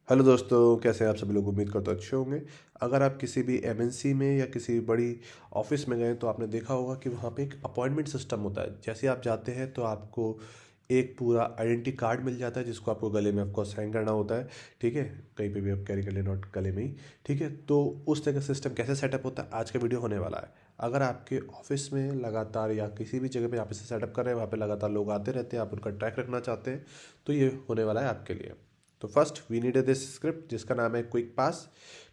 Hello दोस्तों, कैसे हैं आप सभी लोग। उम्मीद करता हूँ अच्छे होंगे। अगर आप किसी भी एमएनसी में या किसी बड़ी ऑफिस में गए तो आपने देखा होगा कि वहाँ पे एक अपॉइंटमेंट सिस्टम होता है। जैसे आप जाते हैं तो आपको एक पूरा आइडेंटिटी कार्ड मिल जाता है जिसको आपको गले में आपको साइन करना होता है। ठीक है, कहीं पे भी आप कैरी कर ले, नॉट गले में ही। ठीक है, तो उस तरह का सिस्टम कैसे सेटअप होता है आज का वीडियो होने वाला है। अगर आपके ऑफिस में लगातार या किसी भी जगह पे आप इसे सेटअप कर रहे हैं, वहाँ पे लगातार लोग आते रहते हैं, आप उनका ट्रैक रखना चाहते हैं, तो ये होने वाला है आपके लिए। तो first we need this script जिसका नाम है क्विक पास।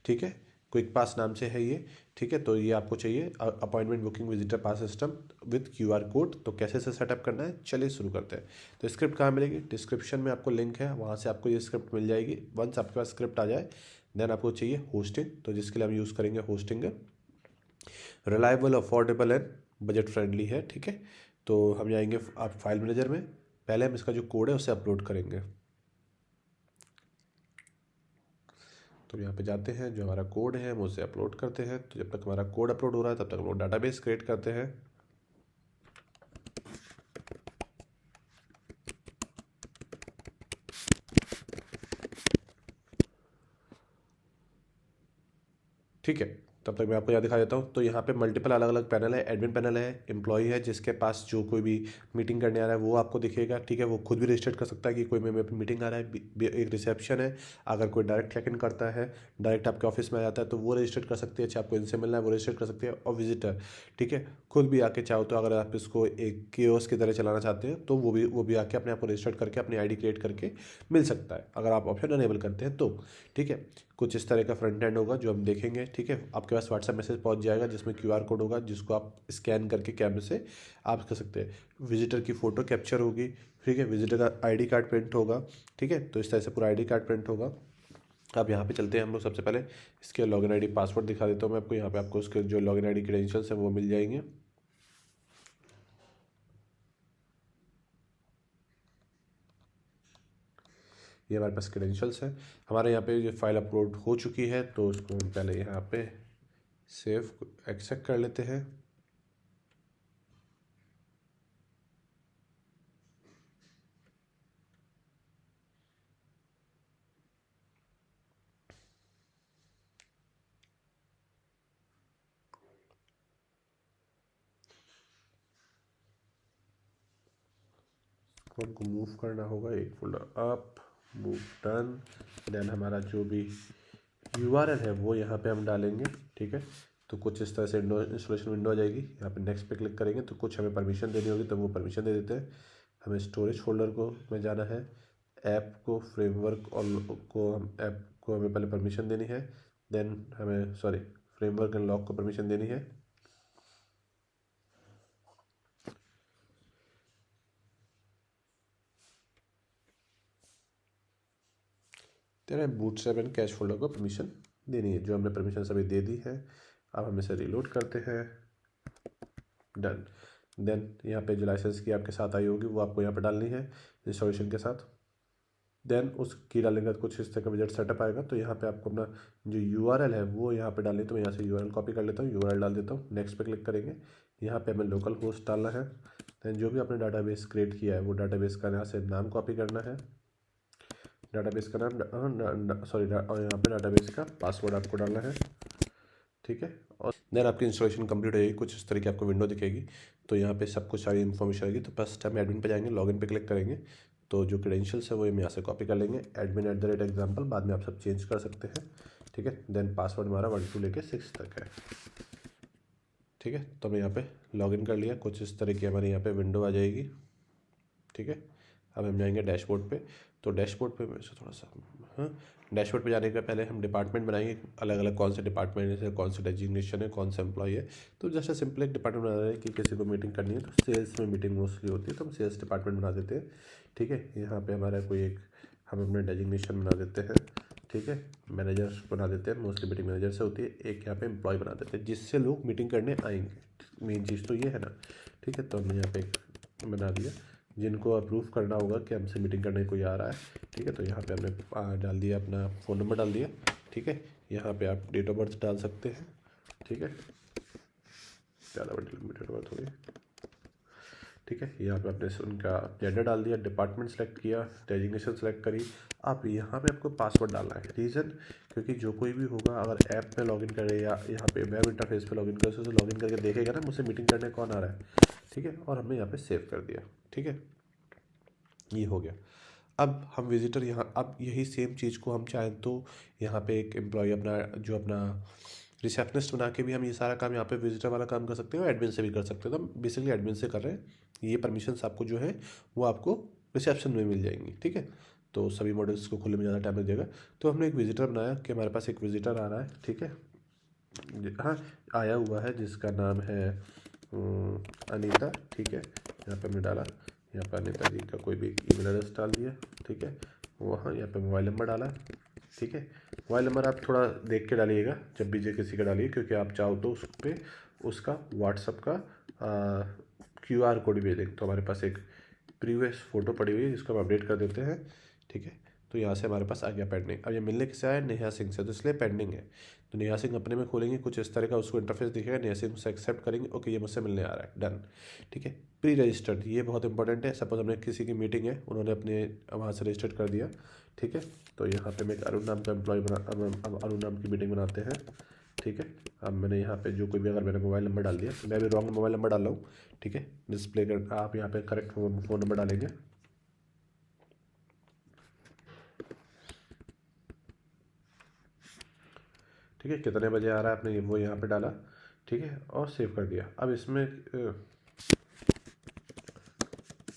ठीक है, क्विक पास नाम से है ये। ठीक है, तो ये आपको चाहिए appointment booking visitor pass system with QR code. तो कैसे इसे सेटअप करना है, चलिए शुरू करते हैं। तो स्क्रिप्ट कहाँ मिलेगी? डिस्क्रिप्शन में आपको लिंक है, वहाँ से आपको ये स्क्रिप्ट मिल जाएगी। वंस आपके पास स्क्रिप्ट आ जाए देन आपको चाहिए होस्टिंग। तो जिसके लिए हम यूज़ करेंगे hosting reliable, affordable and budget friendly है। ठीक है, तो हम जाएंगे आप फाइल मैनेजर में। पहले हम इसका जो कोड है उसे अपलोड करेंगे। तो यहाँ पे जाते हैं, जो हमारा कोड है हम उसे अपलोड करते हैं। तो जब तक हमारा कोड अपलोड हो रहा है तब तक हम लोग डाटाबेस क्रिएट करते हैं। ठीक है, तब तक मैं आपको यहाँ दिखा देता हूँ। तो यहाँ पे मल्टीपल अलग अलग पैनल है। एडमिन पैनल है, एम्प्लॉय है, जिसके पास जो कोई भी मीटिंग करने आ रहा है वो आपको दिखेगा। ठीक है, वो खुद भी रजिस्टर कर सकता है कि कोई मेरे मीटिंग आ रहा है। एक रिसेप्शन है, अगर कोई डायरेक्ट चेक इन करता है, डायरेक्ट आपके ऑफिस में आ जाता है तो वो रजिस्टर कर सकती है। चाहे आपको इनसे मिलना है वो रजिस्टर कर सकते हैं। और विजिटर, ठीक है, खुद भी आके चाहो तो अगर आप इसको एक कियोस की तरह चलाना चाहते हैं तो वो भी आके अपने आप को रजिस्टर करके अपनी आईडी क्रिएट करके मिल सकता है, अगर आप ऑप्शन अनेबल करते हैं तो। ठीक है, कुछ इस तरह का फ्रंट एंड होगा जो हम देखेंगे। ठीक है, आपके पास व्हाट्सएप मैसेज पहुंच जाएगा जिसमें क्यूआर कोड होगा जिसको आप स्कैन करके कैमरे से आप कर सकते हैं। विजिटर की फ़ोटो कैप्चर होगी। ठीक है, विजिटर का आईडी कार्ड प्रिंट होगा। ठीक है, तो इस तरह से पूरा आईडी कार्ड प्रिंट होगा। अब यहाँ पे चलते हैं हम लोग। सबसे पहले इसके लॉगिन आईडी पासवर्ड दिखा देता हूँ मैं आपको। यहाँ पे आपको उसके जो लॉगिन आईडी क्रेडेंशियल्स हैं वो मिल जाएंगे। ये हमारे पास क्रेडेंशियल्स है। हमारे यहाँ पे ये फाइल अपलोड हो चुकी है तो उसको हम पहले यहाँ पे सेव एक्सेप्ट कर लेते हैं। हमको मूव करना होगा एक folder up, move done. Then हमारा जो भी यूआरएल है वो यहाँ पे हम डालेंगे। ठीक है, तो कुछ इस तरह से इंस्टॉलेशन विंडो आ जाएगी। यहाँ पे नेक्स्ट पे क्लिक करेंगे तो कुछ हमें परमिशन देनी होगी तो वो परमिशन दे देते हैं। हमें स्टोरेज फोल्डर को में जाना है। ऐप को, फ्रेमवर्क और को हम ऐप को हमें पहले परमिशन देनी है। देन हमें फ्रेमवर्क एंड लॉक को परमिशन देनी है। तेरा बूटस्ट्रैप एंड कैश फोल्डर को परमिशन देनी है, जो हमने परमिशन सभी दे दी है। अब हम इसे रीलोड करते हैं। डन। देन यहाँ पे जो लाइसेंस की आपके साथ आई होगी वो आपको यहाँ पे डालनी है इंस्टॉलेशन के साथ। देन उस की डालने के बाद कुछ इस तरह का विजेट सेटअप आएगा। तो यहाँ पे आपको अपना जो यूआरएल है वो यहाँ पे डालनी है। तो मैं यहाँ से यूआरएल कॉपी कर लेता हूँ, यूआरएल डाल देता हूँ। नेक्स्ट पे क्लिक करेंगे। यहाँ पे हमें लोकल होस्ट डालना है। देन जो भी आपने डाटाबेस क्रिएट किया है वो डाटाबेस का यहाँ से नाम कॉपी करना है। डाटाबेस का नाम और यहाँ पे डाटाबेस का पासवर्ड आपको डालना है। ठीक है, और देन आपकी इंस्टॉलेशन कंप्लीट हो जाएगी। कुछ इस तरह की आपको विंडो दिखेगी। तो यहाँ पे सब कुछ सारी इन्फॉर्मेशन आएगी। तो फर्स्ट हम एडमिन पे जाएंगे, लॉगिन पे क्लिक करेंगे। तो जो क्रेडेंशियल्स है वो हम यहाँ से कॉपी कर लेंगे, admin@example। बाद में आप सब चेंज कर सकते हैं। ठीक है, देन पासवर्ड हमारा 1 2 लेके 6 तक है। ठीक है, तो हमने यहाँ पे लॉगिन कर लिया। कुछ इस तरह की हमारे यहाँ पे विंडो आ जाएगी। ठीक है, अब हम जाएंगे डैशबोर्ड पे। तो डैशबोर्ड पे मैं थोड़ा सा, हाँ, डैशबोर्ड पे जाने के पहले हम डिपार्टमेंट बनाएंगे। अलग अलग कौन से डिपार्टमेंट है, कौन सा डेजिग्नेशन है, कौन सा एम्प्लॉय है। तो जैसे सिंपल एक डिपार्टमेंट बना रहे हैं कि किसी को मीटिंग करनी है तो सेल्स में मीटिंग मोस्टली होती है तो हम सेल्स डिपार्टमेंट बना देते हैं। ठीक है, यहाँ पे हमारा कोई एक हम अपने डेजिग्नेशन बना देते हैं। ठीक है, मैनेजर बना देते हैं, मोस्टली मीटिंग मैनेजर से होती है। एक यहाँ पे एम्प्लॉय बना देते हैं जिससे लोग मीटिंग करने आएंगे। मेन चीज़ तो ये है ना। ठीक है, तो हमने यहाँ पे एक बना दिया जिनको अप्रूव करना होगा कि हमसे मीटिंग करने कोई आ रहा है। ठीक है, तो यहाँ पे हमने डाल दिया, अपना फ़ोन नंबर डाल दिया। ठीक है, यहाँ पे आप डेट ऑफ बर्थ डाल सकते हैं। ठीक है, ज़्यादा बड़ी डेट ऑफ बर्थ हो गई। ठीक है। यहाँ पे आपने उनका जेंडर डाल दिया, डिपार्टमेंट सेलेक्ट किया, डेजिग्नेशन सेलेक्ट करी। अब यहाँ पे आपको पासवर्ड डालना है। रीज़न, क्योंकि जो कोई भी होगा अगर ऐप में लॉगिन करे या यहाँ पे वेब इंटरफेस पे लॉगिन करे, तो लॉगिन करके देखेगा ना मुझसे मीटिंग करने कौन आ रहा है। ठीक है, और हमने यहाँ पे सेव कर दिया। ठीक है, ये हो गया। अब हम विजिटर यहाँ, अब यही सेम चीज़ को हम चाहें तो यहाँ पे एक एम्प्लॉय अपना रिसेप्शनिस्ट बना के भी हम ये सारा काम यहाँ पे विजिटर वाला काम कर सकते हैं और एडमिन से भी कर सकते हैं। तो हम बेसिकली एडमिन से कर रहे हैं। ये परमिशंस आपको जो है वो आपको रिसेप्शन में मिल जाएंगी। ठीक है, तो सभी मॉडल्स को खुलने में ज़्यादा टाइम लग जाएगा। तो हमने एक विजिटर बनाया कि हमारे पास एक विजिटर आ रहा है। ठीक है, हाँ आया हुआ है, जिसका नाम है अनीता। ठीक है, यहाँ पे हमने डाला, यहाँ पे अनीता जी का कोई भी ईमेल एड्रेस डाल दिया। ठीक है, वहाँ यहाँ पे मोबाइल नंबर डाला। ठीक है, मोबाइल नंबर आप थोड़ा देख के डालिएगा जब भी किसी का डालिए, क्योंकि आप चाहो तो उस पर उसका व्हाट्सअप का QR कोड भेज देंगे। तो हमारे पास एक प्रीवियस फ़ोटो पड़ी हुई है जिसको हम अपडेट कर देते हैं। ठीक है, तो यहाँ से हमारे पास आ गया पेंडिंग। अब ये मिलने किससे आया, नेहा सिंह से, तो इसलिए पेंडिंग है। तो नेहा सिंह अपने में खोलेंगे, कुछ इस तरह का उसको इंटरफेस दिखेगा, नेहा सिंह से एक्सेप्ट करेंगे, ओके ये मुझसे मिलने आ रहा है, डन। ठीक है, प्री रजिस्टर्ड, ये बहुत इंपॉर्टेंट है। सपोज हमने किसी की मीटिंग है, उन्होंने अपने वहाँ से रजिस्टर्ड कर दिया। ठीक है, तो यहाँ पे मैं एक अरुण नाम का एम्प्लॉय अब अरुण नाम की मीटिंग बनाते हैं। ठीक है, अब मैंने यहाँ पे जो कोई भी, अगर मैंने मोबाइल नंबर डाल दिया, मैं भी रॉन्ग मोबाइल नंबर डाल रहा हूँ। ठीक है, डिस्प्ले कर, आप यहाँ पे करेक्ट फ़ोन नंबर डालेंगे। ठीक है, कितने बजे आ रहा है आपने वो यहाँ पे डाला। ठीक है, और सेव कर दिया। अब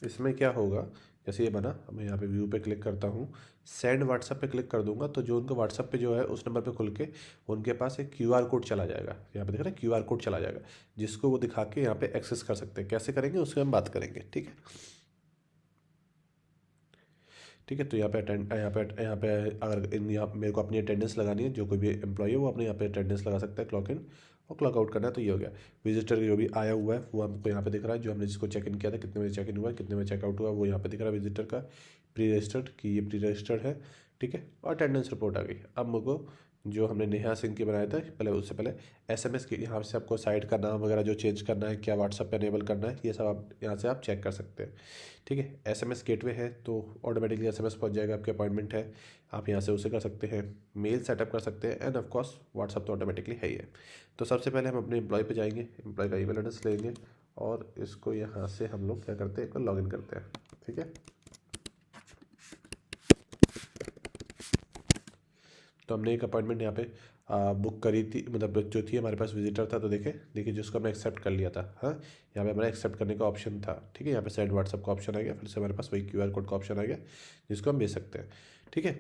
इसमें क्या होगा, जैसे ये बना, मैं यहाँ पे व्यू पे क्लिक करता हूँ, सेंड व्हाट्सअप पे क्लिक कर दूंगा, तो जो उनको व्हाट्सअप पे जो है उस नंबर पे खुल के उनके पास एक QR कोड चला जाएगा। यहाँ पे देख रहे हैं QR कोड चला जाएगा, जिसको वो दिखा के यहाँ पे एक्सेस कर सकते हैं। कैसे करेंगे उसकी हम बात करेंगे। ठीक है, ठीक है, तो यहाँ पे अगर यहाँ मेरे को अपनी अटेंडेंस लगानी है, जो कोई भी एम्प्लॉय है वो अपने यहाँ पे अटेंडेंस लगा सकता है, क्लॉक इन और क्लॉक आउट करना है। तो ये हो गया, विजिटर जो भी आया हुआ है वो हमको यहाँ पे दिख रहा है, जो हमने जिसको चेक इन किया था, कितने बजे चेक इन हुआ है, कितने बजे चेकआउट हुआ, वो यहाँ पे दिख रहा है विजिटर का प्री रजिस्टर्ड, कि ये प्री रजिस्टर्ड है। ठीक है, और अटेंडेंस रिपोर्ट आ गई। अब मुझको जो हमने नेहा सिंह की बनाया था पहले, उससे पहले SMS की, यहाँ से आपको साइट का नाम वगैरह जो चेंज करना है, क्या व्हाट्सअप पे अनेबल करना है, ये सब आप यहाँ से आप चेक कर सकते हैं। ठीक है, SMS गेटवे है तो ऑटोमेटिकली SMS पहुँच जाएगा, आपकी अपॉइंटमेंट है, आप यहाँ से उसे कर सकते हैं, मेल सेटअप कर सकते हैं, एंड ऑफकोर्स व्हाट्सअप तो ऑटोमेटिकली है ही है। तो सबसे पहले हम अपने एम्प्लॉय पे जाएंगे, एम्प्लॉय का ईमेल एड्रेस लेंगे और इसको यहाँ से हम लोग क्या करते हैं, लॉगिन करते हैं। ठीक है, तो हमने एक अपॉइंटमेंट यहाँ पे बुक करी थी, मतलब जो थी हमारे पास विजिटर था, तो देखिए जिसको हमने एक्सेप्ट कर लिया था। हाँ, यहाँ पे हमारा एक्सेप्ट करने का ऑप्शन था। ठीक है, यहाँ पे सेंड व्हाट्सअप का ऑप्शन आ गया, फिर से हमारे पास वही QR कोड का ऑप्शन आ गया, जिसको हम भेज सकते हैं। ठीक है,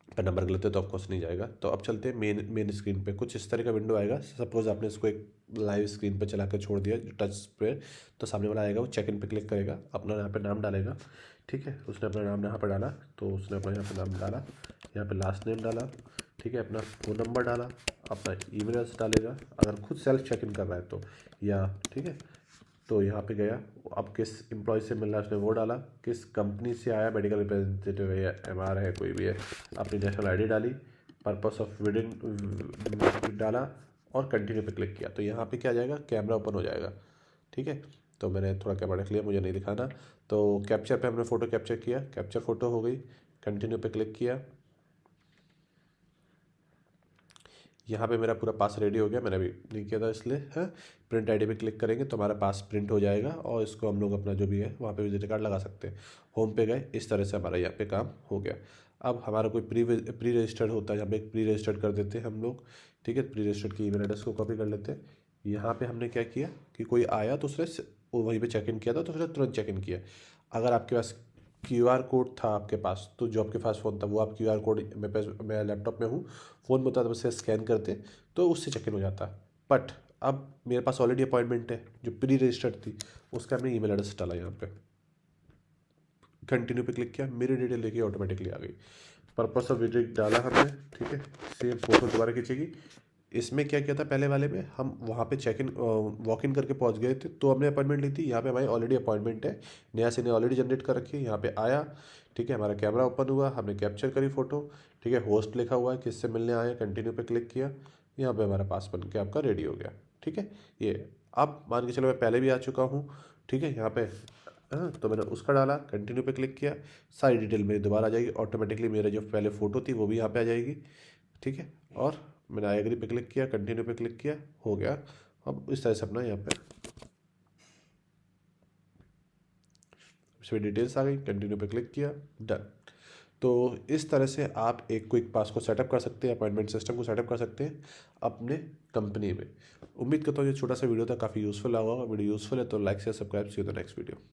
पर नंबर गलत है तो ऑफकोर्स नहीं जाएगा। तो अब चलते हैं मेन स्क्रीन पे। कुछ इस तरह का विंडो आएगा। सपोज आपने इसको एक लाइव स्क्रीन पे चला कर छोड़ दिया टच पे, तो सामने वाला आएगा, वो चेक इन पे क्लिक करेगा, अपना यहाँ पे नाम डालेगा। ठीक है, उसने अपना नाम यहाँ पर डाला, तो उसने अपना यहाँ पे नाम डाला, यहाँ पे लास्ट नेम डाला। ठीक है, अपना फ़ोन नंबर डाला, अपना ईमेल एड्रेस डालेगा, अगर खुद सेल्फ चेक इन कर रहा है तो, या ठीक है, तो यहाँ पे गया, अब किस एम्प्लॉय से मिलना है उसने वो डाला, किस कंपनी से आया, मेडिकल रिप्रेजेंटेटिव है या MR है, कोई भी है, अपनी नेशनल ID डाली, पर्पस ऑफ वेडिंग डाला और कंटिन्यू पे क्लिक किया। तो यहाँ पे क्या आ जाएगा, कैमरा ओपन हो जाएगा। ठीक है, तो मैंने थोड़ा कैमरा रख लिया, मुझे नहीं दिखाना। तो कैप्चर पे हमने फ़ोटो कैप्चर किया, कैप्चर फ़ोटो हो गई, कंटिन्यू पे क्लिक किया, यहाँ पे मेरा पूरा पास रेडी हो गया, मैंने अभी नहीं किया था इसलिए है। प्रिंट ID पे क्लिक करेंगे तो हमारा पास प्रिंट हो जाएगा और इसको हम लोग अपना जो भी है वहाँ पे विजिट कार्ड लगा सकते हैं। होम पे गए, इस तरह से हमारा यहाँ पे काम हो गया। अब हमारा कोई प्री रजिस्टर्ड होता है, यहाँ पे प्री रजिस्टर्ड कर देते हैं हम लोग। ठीक है, प्री रजिस्टर्ड की ईमेल एड्रेस को कॉपी कर लेते हैं। यहाँ पे हमने क्या किया कि कोई आया तो उसने वहीं पे चेक इन किया था, तो उसने तुरंत चेक इन किया। अगर आपके पास QR कोड था आपके पास, तो जो आपके पास फ़ोन था वो आप QR कोड, मैं लैपटॉप में हूँ, फ़ोन में होता तो उससे स्कैन करते तो उससे चेक इन हो जाता। बट अब मेरे पास ऑलरेडी अपॉइंटमेंट है जो प्री रजिस्टर्ड थी, उसका हमने ईमेल एड्रेस डाला, यहाँ पे कंटिन्यू पे क्लिक किया, मेरी डिटेल देखिए ऑटोमेटिकली आ गई, पर्पस ऑफ विजिट डाला हमने। ठीक है, सेम फोटो दोबारा खींचेगी। इसमें क्या किया था, पहले वाले में हम वहाँ पे चेक इन वॉक इन करके पहुँच गए थे, तो हमने अपॉइंटमेंट ली थी। यहाँ पे हमारी ऑलरेडी अपॉइंटमेंट है, नया से ने ऑलरेडी जनरेट कर रखी है। यहाँ पे आया, ठीक है, हमारा कैमरा ओपन हुआ, हमने कैप्चर करी फ़ोटो। ठीक है, होस्ट लिखा हुआ है, किससे मिलने आया, कंटिन्यू पे क्लिक किया, यहाँ पे हमारा पास बन के आपका रेडी हो गया। ठीक है, ये अब मान के चलो मैं पहले भी आ चुका हूँ। ठीक है। यहाँ पे हाँ, तो मैंने उसका डाला, कंटिन्यू पे क्लिक किया, सारी डिटेल मेरी दोबारा आ जाएगी ऑटोमेटिकली। मेरा जो पहले फ़ोटो थी वो भी यहाँ पे आ जाएगी, ठीक है। और मैंने आई एग्री पे क्लिक किया, कंटिन्यू पे क्लिक किया, हो गया। अब इस तरह से अपना यहाँ पे सभी डिटेल्स आ गई, कंटिन्यू पे क्लिक किया, डन। तो इस तरह से आप एक क्विक पास को सेटअप कर सकते हैं, अपॉइंटमेंट सिस्टम को सेटअप कर सकते हैं अपने कंपनी में। उम्मीद करता हूँ ये छोटा सा वीडियो था काफ़ी यूज़फुल लगा होगा। वीडियो यूज़फुल है तो लाइक से subscribe, see you the next video.